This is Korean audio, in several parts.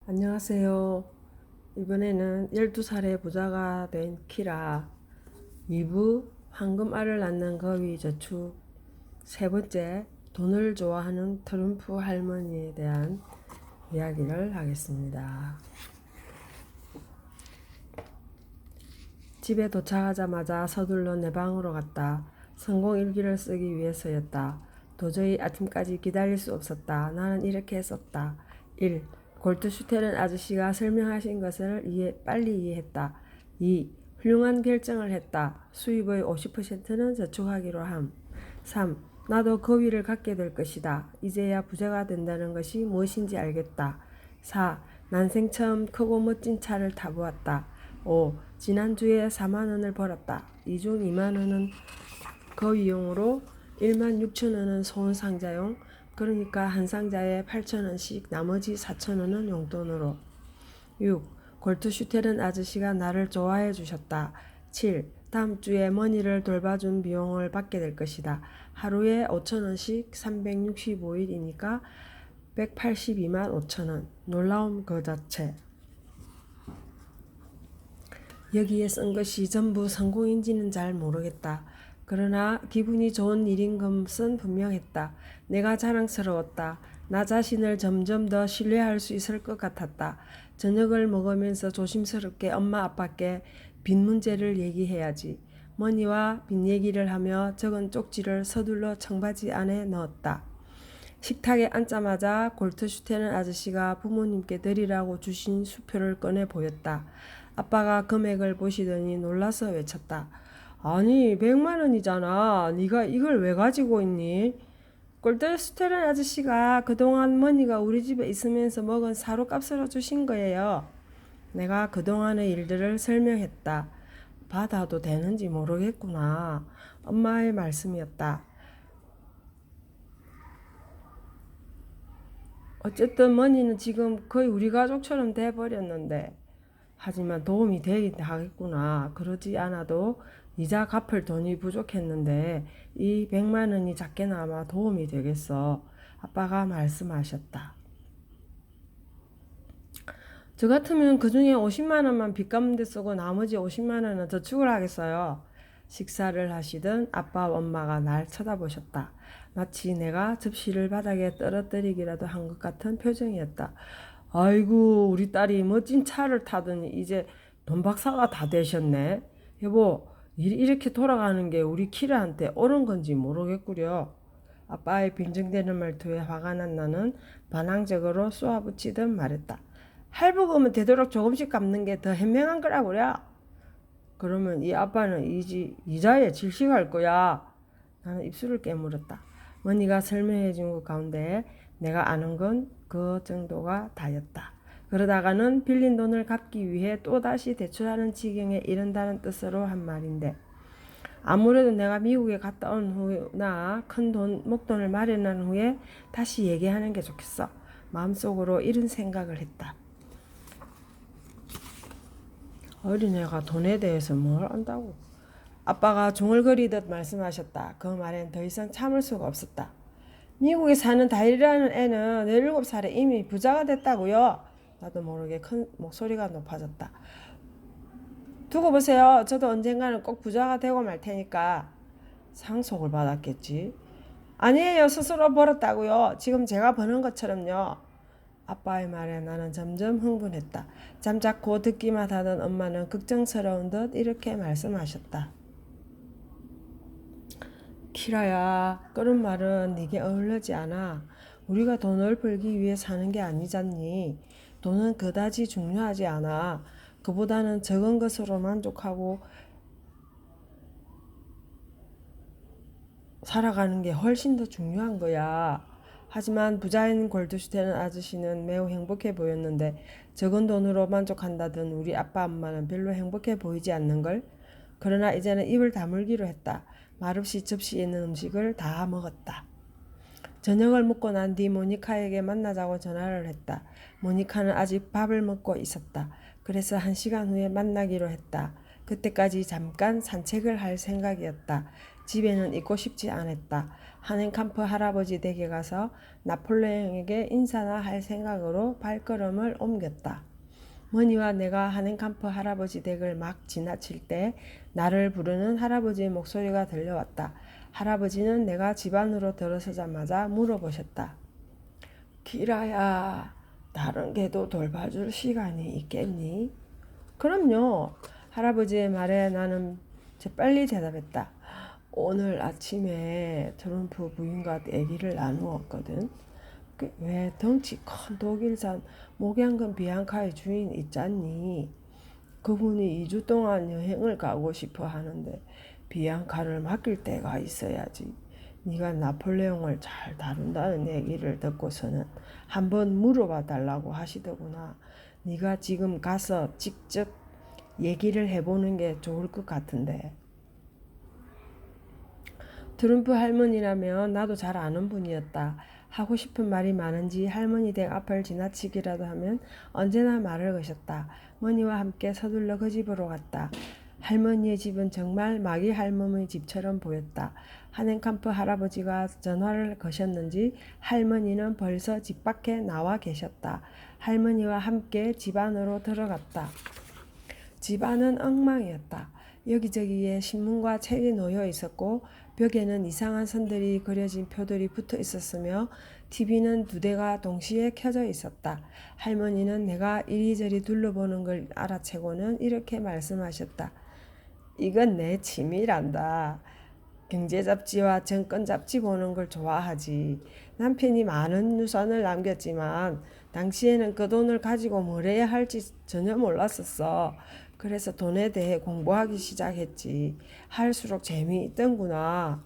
안녕하세요. 이번에는 12살의 부자가 된 키라 2부 황금알을 낳는 거위 저축 세 번째 돈을 좋아하는 트럼프 할머니에 대한 이야기를 하겠습니다. 집에 도착하자마자 서둘러 내 방으로 갔다. 성공일기를 쓰기 위해서였다. 도저히 아침까지 기다릴 수 없었다. 나는 이렇게 썼다. 1. 골트슈테른 아저씨가 설명하신 것을 빨리 이해했다. 2. 훌륭한 결정을 했다. 수입의 50%는 저축하기로 함. 3. 나도 거위를 갖게 될 것이다. 이제야 부자가 된다는 것이 무엇인지 알겠다. 4. 난생 처음 크고 멋진 차를 타보았다. 5. 지난주에 4만원을 벌었다. 이 중 2만원은 거위용으로 1만 6천원은 소원상자용, 그러니까 한 상자에 8천원씩, 나머지 4천원은 용돈으로. 6. 골트슈테른 아저씨가 나를 좋아해 주셨다. 7. 다음 주에 머니를 돌봐준 비용을 받게 될 것이다. 하루에 5천원씩 365일이니까 182만 5천원. 놀라움 그 자체. 여기에 쓴 것이 전부 성공인지는 잘 모르겠다. 그러나 기분이 좋은 일인 것은 분명했다. 내가 자랑스러웠다. 나 자신을 점점 더 신뢰할 수 있을 것 같았다. 저녁을 먹으면서 조심스럽게 엄마 아빠께 빚 문제를 얘기해야지. 머니와 빚 얘기를 하며 적은 쪽지를 서둘러 청바지 안에 넣었다. 식탁에 앉자마자 골트슈테는 아저씨가 부모님께 드리라고 주신 수표를 꺼내 보였다. 아빠가 금액을 보시더니 놀라서 외쳤다. 아니 100만원이잖아. 네가 이걸 왜 가지고 있니? 골트슈테른 아저씨가 그동안 머니가 우리 집에 있으면서 먹은 사료값으로 주신 거예요. 내가 그동안의 일들을 설명했다. 받아도 되는지 모르겠구나. 엄마의 말씀이었다. 어쨌든 머니는 지금 거의 우리 가족처럼 돼버렸는데, 하지만 도움이 되긴 하겠구나. 그러지 않아도 이자 갚을 돈이 부족했는데 이 100만원이 작게나마 도움이 되겠어. 아빠가 말씀하셨다. 저 같으면 그 중에 50만원만 빚 갚는 데 쓰고 나머지 50만원은 저축을 하겠어요. 식사를 하시던 아빠 엄마가 날 쳐다보셨다. 마치 내가 접시를 바닥에 떨어뜨리기라도 한 것 같은 표정이었다. 아이고 우리 딸이 멋진 차를 타더니 이제 돈 박사가 다 되셨네. 여보, 이렇게 돌아가는 게 우리 키라한테 옳은 건지 모르겠구려. 아빠의 빈정대는 말투에 화가 난 나는 반항적으로 쏘아붙이듯 말했다. 할부금은 되도록 조금씩 갚는 게 더 현명한 거라고요. 그러면 이 아빠는 이자에 질식할 거야. 나는 입술을 깨물었다. 머니가 설명해 준 것 가운데 내가 아는 건 그 정도가 다였다. 그러다가는 빌린 돈을 갚기 위해 또다시 대출하는 지경에 이른다는 뜻으로 한 말인데, 아무래도 내가 미국에 갔다 온 후나 큰 목돈을 마련한 후에 다시 얘기하는 게 좋겠어. 마음속으로 이런 생각을 했다. 어린애가 돈에 대해서 뭘 안다고. 아빠가 중얼거리듯 말씀하셨다. 그 말엔 더 이상 참을 수가 없었다. 미국에 사는 다일이라는 애는 17살에 이미 부자가 됐다고요. 나도 모르게 큰 목소리가 높아졌다. 두고 보세요. 저도 언젠가는 꼭 부자가 되고 말 테니까. 상속을 받았겠지. 아니에요. 스스로 벌었다고요. 지금 제가 버는 것처럼요. 아빠의 말에 나는 점점 흥분했다. 잠자코 듣기만 하던 엄마는 걱정스러운 듯 이렇게 말씀하셨다. 키라야, 그런 말은 네게 어울리지 않아. 우리가 돈을 벌기 위해 사는 게 아니잖니. 돈은 그다지 중요하지 않아. 그보다는 적은 것으로 만족하고 살아가는 게 훨씬 더 중요한 거야. 하지만 부자인 골드슈테른 아저씨는 매우 행복해 보였는데 적은 돈으로 만족한다던 우리 아빠 엄마는 별로 행복해 보이지 않는걸. 그러나 이제는 입을 다물기로 했다. 말없이 접시에 있는 음식을 다 먹었다. 저녁을 먹고 난 뒤 모니카에게 만나자고 전화를 했다. 모니카는 아직 밥을 먹고 있었다. 그래서 1시간 후에 만나기로 했다. 그때까지 잠깐 산책을 할 생각이었다. 집에는 있고 싶지 않았다. 하넨캄프 할아버지 댁에 가서 나폴레옹에게 인사나 할 생각으로 발걸음을 옮겼다. 머니와 내가 하넨캄프 할아버지 댁을 막 지나칠 때 나를 부르는 할아버지의 목소리가 들려왔다. 할아버지는 내가 집 안으로 들어서자마자 물어보셨다. 기라야, 다른 개도 돌봐줄 시간이 있겠니? 그럼요. 할아버지의 말에 나는 재빨리 대답했다. 오늘 아침에 트럼프 부인과 얘기를 나누었거든. 왜 덩치 큰 독일산 목양근 비앙카의 주인 있잖니. 그분이 2주 동안 여행을 가고 싶어 하는데 비앙카를 맡길 때가 있어야지. 네가 나폴레옹을 잘 다룬다는 얘기를 듣고서는 한번 물어봐 달라고 하시더구나. 네가 지금 가서 직접 얘기를 해보는 게 좋을 것 같은데. 트럼프 할머니라면 나도 잘 아는 분이었다. 하고 싶은 말이 많은지 할머니 댁 앞을 지나치기라도 하면 언제나 말을 거셨다. 머니와 함께 서둘러 그 집으로 갔다. 할머니의 집은 정말 마기 할머니 집처럼 보였다. 하넨캄프 할아버지가 전화를 거셨는지 할머니는 벌써 집 밖에 나와 계셨다. 할머니와 함께 집 안으로 들어갔다. 집 안은 엉망이었다. 여기저기에 신문과 책이 놓여 있었고 벽에는 이상한 선들이 그려진 표들이 붙어 있었으며 TV는 2대가 동시에 켜져 있었다. 할머니는 내가 이리저리 둘러보는 걸 알아채고는 이렇게 말씀하셨다. 이건 내 취미란다. 경제 잡지와 정권 잡지 보는 걸 좋아하지. 남편이 많은 유산을 남겼지만 당시에는 그 돈을 가지고 뭘 해야 할지 전혀 몰랐었어. 그래서 돈에 대해 공부하기 시작했지. 할수록 재미있던구나.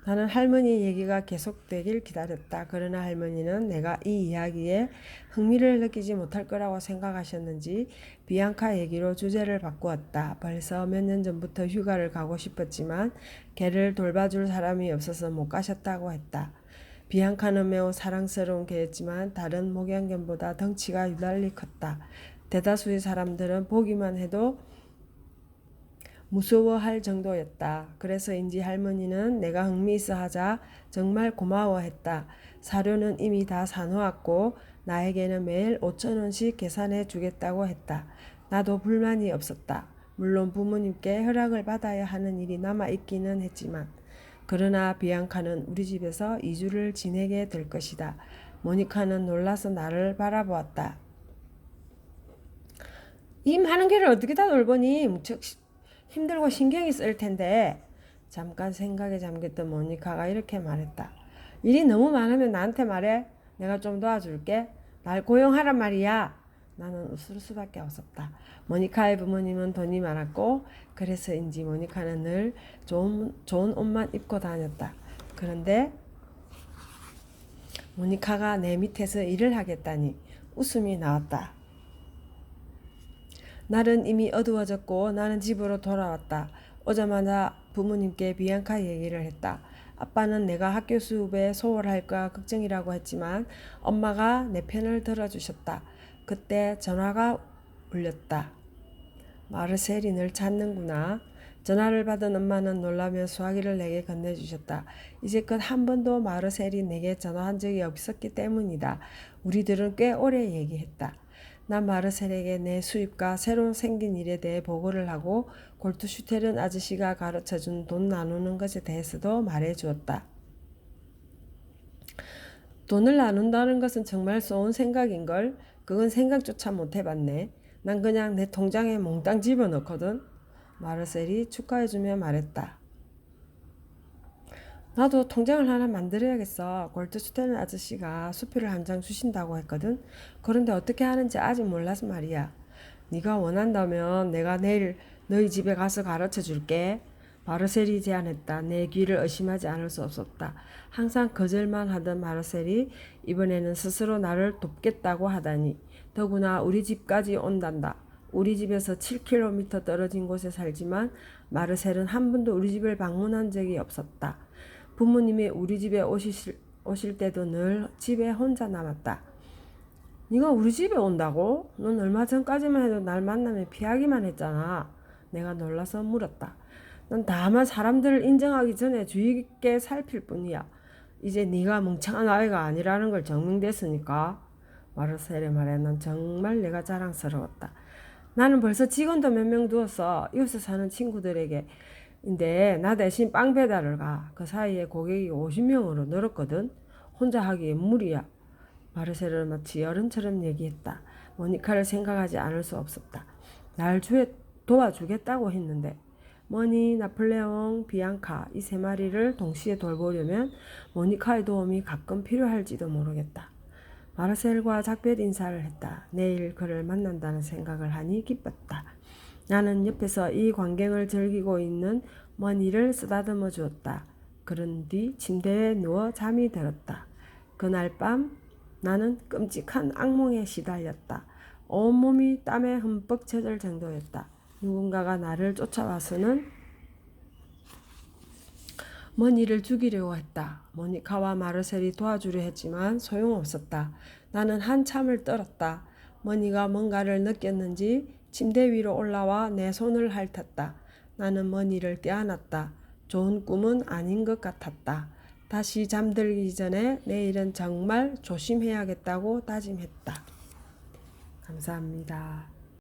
나는 할머니 얘기가 계속되길 기다렸다. 그러나 할머니는 내가 이 이야기에 흥미를 느끼지 못할 거라고 생각하셨는지 비앙카 얘기로 주제를 바꾸었다. 벌써 몇 년 전부터 휴가를 가고 싶었지만 개를 돌봐줄 사람이 없어서 못 가셨다고 했다. 비앙카는 매우 사랑스러운 개였지만 다른 목양견보다 덩치가 유달리 컸다. 대다수의 사람들은 보기만 해도 무서워할 정도였다. 그래서인지 할머니는 내가 흥미있어 하자 정말 고마워했다. 사료는 이미 다 사놓았고 나에게는 매일 5,000원씩 계산해 주겠다고 했다. 나도 불만이 없었다. 물론 부모님께 허락을 받아야 하는 일이 남아있기는 했지만 그러나 비앙카는 우리 집에서 2주를 지내게 될 것이다. 모니카는 놀라서 나를 바라보았다. 이 많은 개를 어떻게 다 돌보니? 무척 힘들고 신경이 쓸 텐데. 잠깐 생각에 잠겼던 모니카가 이렇게 말했다. 일이 너무 많으면 나한테 말해. 내가 좀 도와줄게. 날 고용하란 말이야. 나는 웃을 수밖에 없었다. 모니카의 부모님은 돈이 많았고 그래서인지 모니카는 늘 좋은 옷만 입고 다녔다. 그런데 모니카가 내 밑에서 일을 하겠다니 웃음이 나왔다. 날은 이미 어두워졌고 나는 집으로 돌아왔다. 오자마자 부모님께 비앙카 얘기를 했다. 아빠는 내가 학교 수업에 소홀할까 걱정이라고 했지만 엄마가 내 편을 들어주셨다. 그때 전화가 울렸다. 마르셀이 늘 찾는구나. 전화를 받은 엄마는 놀라며 수화기를 내게 건네주셨다. 이제껏 한 번도 마르셀이 내게 전화한 적이 없었기 때문이다. 우리들은 꽤 오래 얘기했다. 난 마르셀에게 내 수입과 새로 생긴 일에 대해 보고를 하고 골트슈테른 아저씨가 가르쳐준 돈 나누는 것에 대해서도 말해주었다. 돈을 나눈다는 것은 정말 좋은 생각인걸. 그건 생각조차 못해봤네. 난 그냥 내 통장에 몽땅 집어넣거든. 마르셀이 축하해주며 말했다. 나도 통장을 하나 만들어야겠어. 골드슈테른 아저씨가 수표를 한 장 주신다고 했거든. 그런데 어떻게 하는지 아직 몰라서 말이야. 네가 원한다면 내가 내일 너희 집에 가서 가르쳐 줄게. 마르셀이 제안했다. 내 귀를 의심하지 않을 수 없었다. 항상 거절만 하던 마르셀이 이번에는 스스로 나를 돕겠다고 하다니. 더구나 우리 집까지 온단다. 우리 집에서 7km 떨어진 곳에 살지만 마르셀은 한 번도 우리 집을 방문한 적이 없었다. 부모님이 우리 집에 오실 때도 늘 집에 혼자 남았다. 네가 우리 집에 온다고? 넌 얼마 전까지만 해도 날 만나면 피하기만 했잖아. 내가 놀라서 물었다. 난 다만 사람들을 인정하기 전에 주의 깊게 살필 뿐이야. 이제 네가 멍청한 아이가 아니라는 걸 증명됐으니까. 마르셀의 말에 난 정말 내가 자랑스러웠다. 나는 벌써 직원도 몇 명 두었어. 이웃에 사는 친구들에게. 인데 나 대신 빵 배달을 가. 그 사이에 고객이 50명으로 늘었거든. 혼자 하기에 무리야. 마르셀은 마치 어른처럼 얘기했다. 모니카를 생각하지 않을 수 없었다. 날 도와주겠다고 했는데 머니, 나폴레옹, 비앙카 이 세 마리를 동시에 돌보려면 모니카의 도움이 가끔 필요할지도 모르겠다. 마르셀과 작별 인사를 했다. 내일 그를 만난다는 생각을 하니 기뻤다. 나는 옆에서 이 광경을 즐기고 있는 머니를 쓰다듬어 주었다. 그런 뒤 침대에 누워 잠이 들었다. 그날 밤 나는 끔찍한 악몽에 시달렸다. 온몸이 땀에 흠뻑 젖을 정도였다. 누군가가 나를 쫓아와서는 머니를 죽이려고 했다. 모니카와 마르셀이 도와주려 했지만 소용없었다. 나는 한참을 떨었다. 머니가 뭔가를 느꼈는지 침대 위로 올라와 내 손을 핥았다. 나는 머니를 떼안았다. 좋은 꿈은 아닌 것 같았다. 다시 잠들기 전에 내일은 정말 조심해야겠다고 다짐했다. 감사합니다.